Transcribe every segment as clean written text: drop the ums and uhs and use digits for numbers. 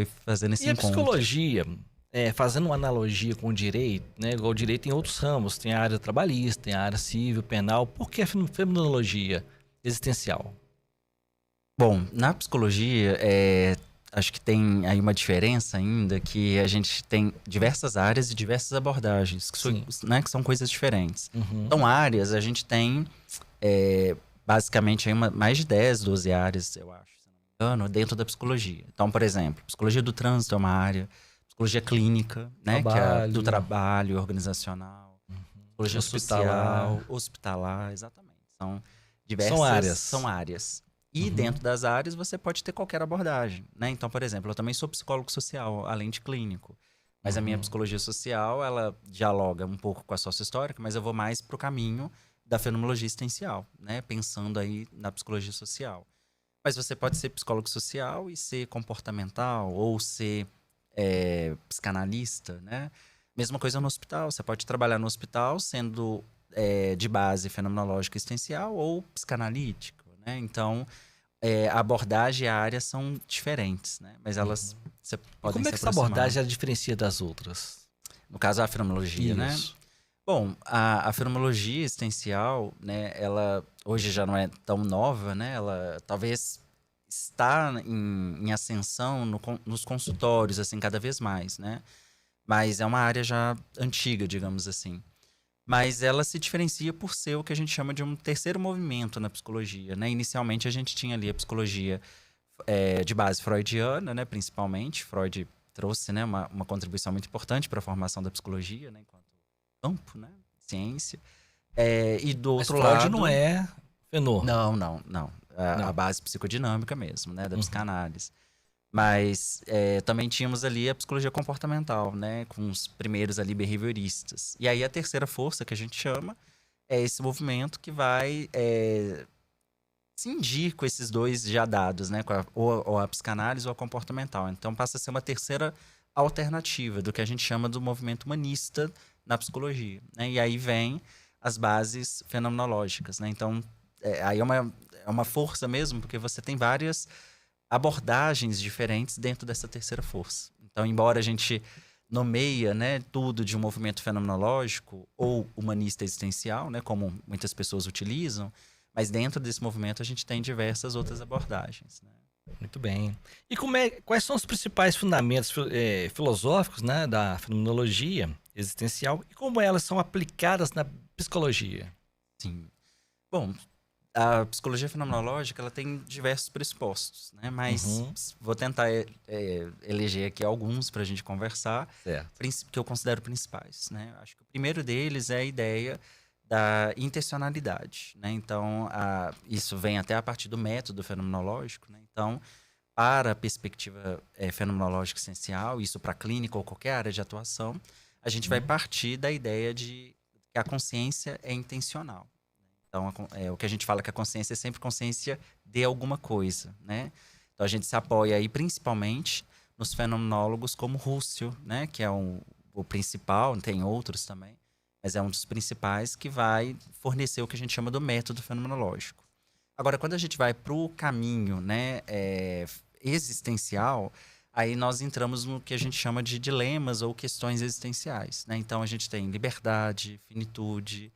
foi fazendo esse E a encontro. psicologia, fazendo uma analogia com o direito, né? Igual o direito tem outros ramos, tem a área trabalhista, tem a área civil, penal. Por que a fenomenologia existencial? Bom, na psicologia, acho que tem aí uma diferença ainda, que a gente tem diversas áreas e diversas abordagens, Sim. né, que são coisas diferentes. Uhum. Então, áreas, a gente tem basicamente aí mais de 10, 12 áreas, eu acho, se não me engano, dentro da psicologia. Então, por exemplo, psicologia do trânsito é uma área, psicologia clínica, né, que é a do trabalho organizacional, psicologia social, hospitalar, exatamente. São diversas, são áreas. E dentro das áreas você pode ter qualquer abordagem, né? Então, por exemplo, eu também sou psicólogo social, além de clínico. Mas a minha psicologia social, ela dialoga um pouco com a sócio-histórica, mas eu vou mais para o caminho da fenomenologia existencial, né? Pensando aí na psicologia social. Mas você pode ser psicólogo social e ser comportamental, ou ser psicanalista, né? Mesma coisa no hospital. Você pode trabalhar no hospital sendo de base fenomenológica existencial ou psicanalítico, né? Então, a abordagem e a área são diferentes, né? Mas elas podem Como se é que essa aproximar. abordagem ela diferencia das outras? No caso, a fenomenologia, né? Isso. Bom, a fenomenologia existencial, né? Ela hoje já não é tão nova, né? Ela talvez está em ascensão nos consultórios, assim, cada vez mais, né? Mas é uma área já antiga, digamos assim. Mas ela se diferencia por ser o que a gente chama de um terceiro movimento na psicologia, né? Inicialmente a gente tinha ali a psicologia de base freudiana, né? Principalmente. Freud trouxe, né, uma contribuição muito importante para a formação da psicologia, né? Enquanto campo, né? Ciência. E do Mas outro Freud lado... não é fenô. Não. Não. A base psicodinâmica mesmo, né? Da psicanálise. Mas também tínhamos ali a psicologia comportamental, né? Com os primeiros ali behavioristas. E aí a terceira força que a gente chama é esse movimento que vai cindir com esses dois já dados, né? Ou a psicanálise ou a comportamental. Então passa a ser uma terceira alternativa do que a gente chama do movimento humanista na psicologia, né? E aí vem as bases fenomenológicas, né? Então aí é uma força mesmo, porque você tem várias abordagens diferentes dentro dessa terceira força. Então, embora a gente nomeia, né, tudo de um movimento fenomenológico ou humanista existencial, né, como muitas pessoas utilizam, mas dentro desse movimento a gente tem diversas outras abordagens, né? Muito bem. E quais são os principais fundamentos filosóficos, né, da fenomenologia existencial e como elas são aplicadas na psicologia? Sim. Bom, a psicologia fenomenológica ela tem diversos pressupostos, né? Mas vou tentar eleger aqui alguns para a gente conversar, Certo. que eu considero principais, né? Acho que o primeiro deles é a ideia da intencionalidade, né? Então, isso vem até a partir do método fenomenológico, né? Então, para a perspectiva fenomenológica essencial, isso para a clínica ou qualquer área de atuação, a gente vai partir da ideia de que a consciência é intencional. Então, o que a gente fala que a consciência é sempre consciência de alguma coisa, né? Então, a gente se apoia aí principalmente nos fenomenólogos como Husserl, né? Que é o principal, tem outros também, mas é um dos principais que vai fornecer o que a gente chama do método fenomenológico. Agora, quando a gente vai para o caminho, né, existencial, aí nós entramos no que a gente chama de dilemas ou questões existenciais, né? Então, a gente tem liberdade, finitude,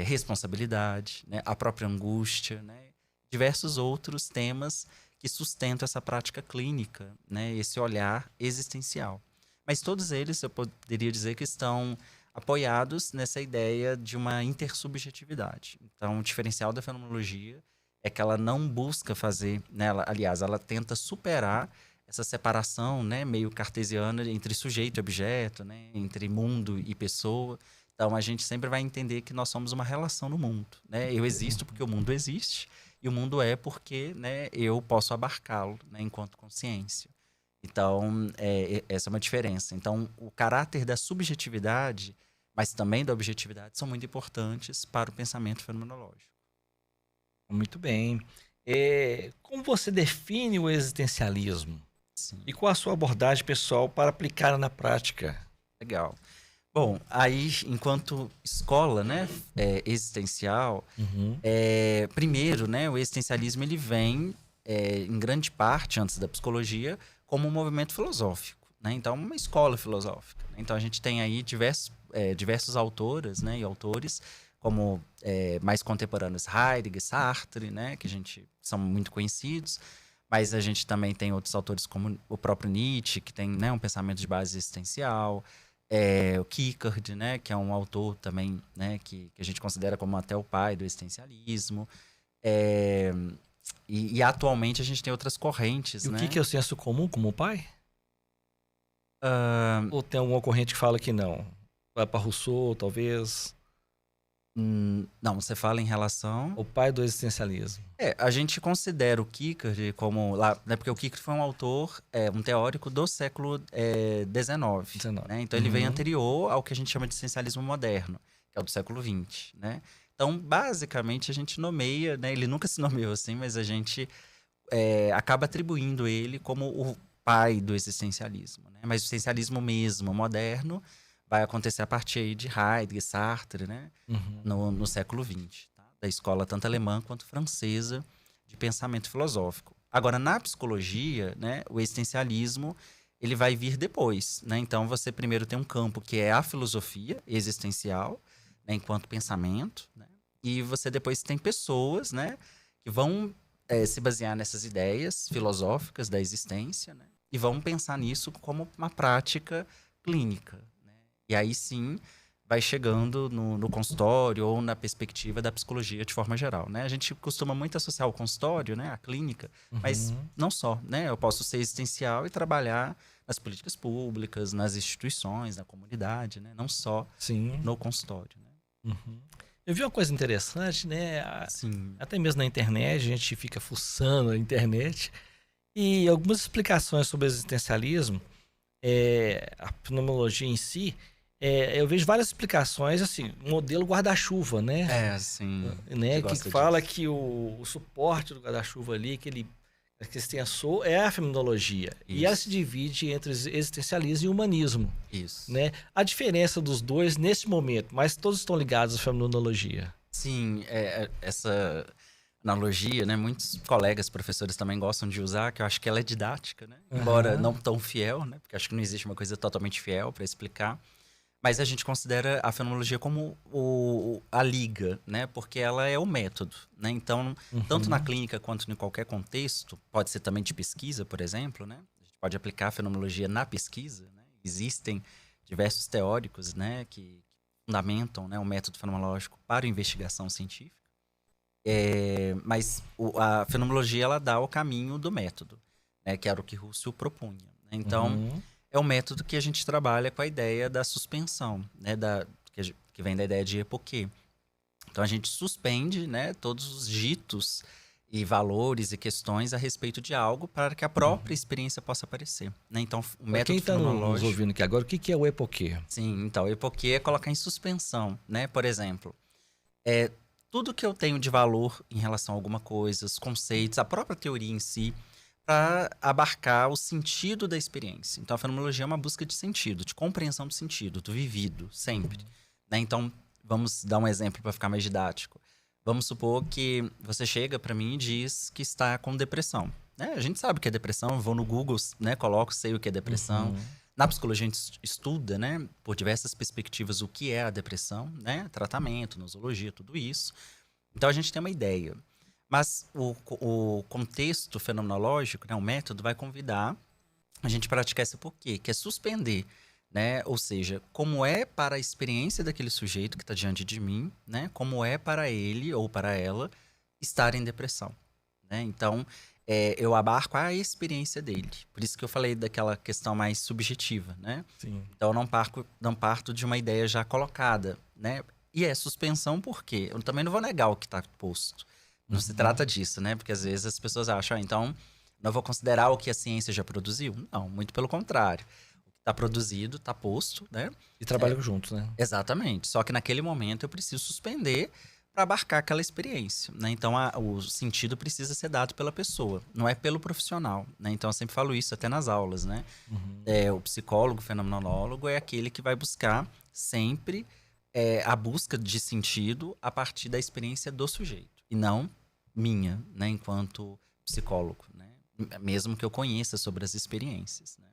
responsabilidade, né? A própria angústia, né? Diversos outros temas que sustentam essa prática clínica, né? Esse olhar existencial. Mas todos eles, eu poderia dizer que estão apoiados nessa ideia de uma intersubjetividade. Então, o diferencial da fenomenologia é que ela não busca fazer, né? Aliás, ela tenta superar essa separação, né, meio cartesiana entre sujeito e objeto, né, entre mundo e pessoa. Então, a gente sempre vai entender que nós somos uma relação no mundo, né? Eu existo porque o mundo existe e o mundo é porque, né, eu posso abarcá-lo, né, enquanto consciência. Então, essa é uma diferença. Então, o caráter da subjetividade, mas também da objetividade, são muito importantes para o pensamento fenomenológico. Muito bem. Como você define o existencialismo? Sim. E qual a sua abordagem pessoal para aplicar na prática? Legal. Bom, aí, enquanto escola, né, existencial, primeiro, né, o existencialismo ele vem, em grande parte, antes da psicologia, como um movimento filosófico, né? Então, uma escola filosófica. Então, a gente tem aí diversos autoras, né, e autores, como mais contemporâneos, Heidegger, Sartre, né, que são muito conhecidos, mas a gente também tem outros autores como o próprio Nietzsche, que tem, né, um pensamento de base existencial, o Kierkegaard, né, que é um autor também, né, que a gente considera como até o pai do existencialismo. E atualmente a gente tem outras correntes, E o né? que é o senso comum como pai? Ah, Ou tem alguma corrente que fala que não? Vai para Rousseau, talvez. não, você fala em relação... O pai do existencialismo. A gente considera o Kierkegaard como... Né, porque o Kierkegaard foi um autor, um teórico do século XIX. 19. Né? Então, ele vem anterior ao que a gente chama de essencialismo moderno, que é o do século XX. Né? Então, basicamente, a gente nomeia... Né? Ele nunca se nomeou assim, mas a gente acaba atribuindo ele como o pai do existencialismo. Né? Mas o existencialismo mesmo, moderno, vai acontecer a partir aí de Heidegger, Sartre, né? No século XX, tá? Da escola tanto alemã quanto francesa de pensamento filosófico. Agora, na psicologia, né, o existencialismo ele vai vir depois. Né? Então, você primeiro tem um campo que é a filosofia existencial, né, enquanto pensamento, né? E você depois tem pessoas, né, que vão se basear nessas ideias filosóficas da existência, né? E vão pensar nisso como uma prática clínica. Né? E aí sim vai chegando no consultório ou na perspectiva da psicologia de forma geral. Né? A gente costuma muito associar o consultório, né, à clínica, mas não só. Né? Eu posso ser existencial e trabalhar nas políticas públicas, nas instituições, na comunidade, né? Não só no consultório. Né? Eu vi uma coisa interessante, né? Sim. Até mesmo na internet, a gente fica fuçando a internet. E algumas explicações sobre o existencialismo, a fenomenologia em si, eu vejo várias explicações, assim, modelo guarda-chuva, né? Sim. Né? Que fala que o suporte do guarda-chuva ali, que ele extensor, é a fenomenologia. Isso. E ela se divide entre existencialismo e humanismo. Isso. Né? A diferença dos dois nesse momento, mas todos estão ligados à fenomenologia. Sim, essa analogia, né? Muitos colegas, professores também gostam de usar, que eu acho que ela é didática, né? Embora não tão fiel, né? Porque acho que não existe uma coisa totalmente fiel para explicar. Mas a gente considera a fenomenologia como a liga, né? Porque ela é o método, né? Então, tanto na clínica quanto em qualquer contexto, pode ser também de pesquisa, por exemplo, né? A gente pode aplicar a fenomenologia na pesquisa, né? Existem diversos teóricos, né? Que fundamentam, né, o método fenomenológico para a investigação científica. Mas a fenomenologia, ela dá o caminho do método, né? Que era o que Russell propunha. Né? Então... é um método que a gente trabalha com a ideia da suspensão, né? Que vem da ideia de epoquê. Então, a gente suspende, né, todos os ditos e valores e questões a respeito de algo para que a própria experiência possa aparecer. Né? Então, o método quem está nos ouvindo aqui agora, o que é o epoquê? Sim, então, o epoquê é colocar em suspensão. Né? Por exemplo, tudo que eu tenho de valor em relação a alguma coisa, os conceitos, a própria teoria em si, para abarcar o sentido da experiência. Então, a fenomenologia é uma busca de sentido, de compreensão do sentido, do vivido, sempre. Né? Então, vamos dar um exemplo para ficar mais didático. Vamos supor que você chega para mim e diz que está com depressão. Né? A gente sabe o que é depressão, eu vou no Google, né, coloco, sei o que é depressão. Na psicologia, a gente estuda, né, por diversas perspectivas, o que é a depressão, né? Tratamento, nosologia, tudo isso. Então, a gente tem uma ideia. Mas o contexto fenomenológico, né, o método, vai convidar a gente a praticar esse porquê, que é suspender, né? Ou seja, como é para a experiência daquele sujeito que está diante de mim, né? Como é para ele ou para ela estar em depressão, né? Então, eu abarco a experiência dele. Por isso que eu falei daquela questão mais subjetiva, né? Sim. Então, eu não parto de uma ideia já colocada, né? E suspensão por quê? Eu também não vou negar o que está posto. Não se trata disso, né? Porque às vezes as pessoas acham, então, não vou considerar o que a ciência já produziu. Não, muito pelo contrário. O que está produzido, está posto, né? E trabalham juntos, né? Exatamente. Só que naquele momento eu preciso suspender para abarcar aquela experiência, né? Então, o sentido precisa ser dado pela pessoa, não é pelo profissional, né? Então, eu sempre falo isso até nas aulas, né? O psicólogo, fenomenólogo é aquele que vai buscar sempre a busca de sentido a partir da experiência do sujeito. E não minha, né, enquanto psicólogo, né? mesmo que eu conheça sobre as experiências, né?